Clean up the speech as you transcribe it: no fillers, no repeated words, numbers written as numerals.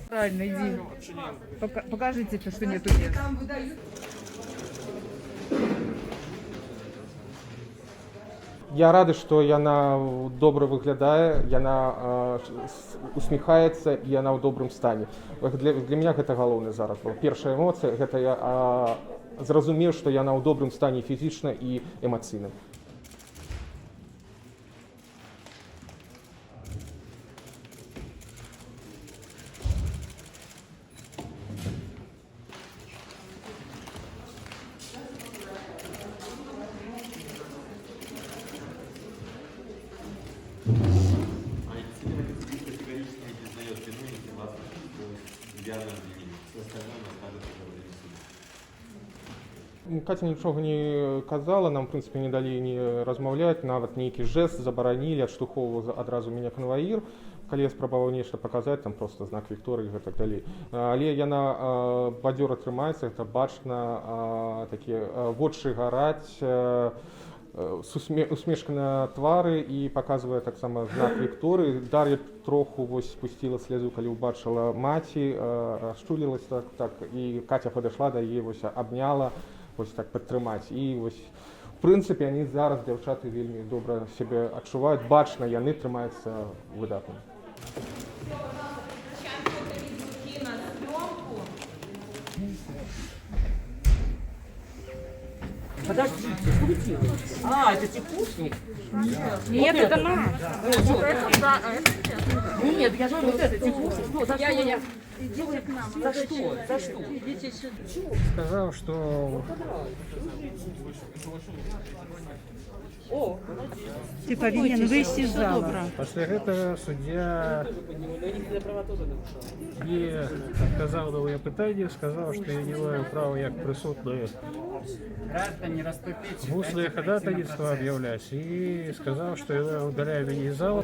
Правильно, иди. Покажите, что нету мест. Я радий, що яна добре виглядає, яна усміхається і яна ў добрым стане. Для мяне гэта галоўнае зараз было. Першая эмоцыя гэта я зразумеў, што яна ў добрым стане фізічна і эмацыйна. Катя нічого не казала, нам, в принципі, не далі не розмовляти, навіть ніякий жест забаранили, адштурховував одразу мене конвоїр, коли я спробував нешта показати, там просто знак Вікторії і так далі. Але яна бадьора трымаецца, гэта бачна, такія вочы гараць, усмешка на твары і показывае таксама знак Вікторії. Дар'я троху вось спустила слезу, калі убачила маці, расчулилась так, і Катя подошла да яе, вось абняла, вось так падтрымаць. І вось, в прынцыпе, они зараз, дзяўчаты, вельмі добра сябе адчуваюць, бачна, яны трымаюцца выдатна. Подождите, скрутил. Это текушник? Нет, это наш. Нет, я же вот это текушник. Ну, за что? Идите к нам. За что? За что? Идите сюда. Сказал, что Ты повинен выйти из зала. после этого судья не отказал на моє питання, сказав, що я не маю права як присутний в усне ходатайство об'являти, і сказав, що я удаляю мене із залу.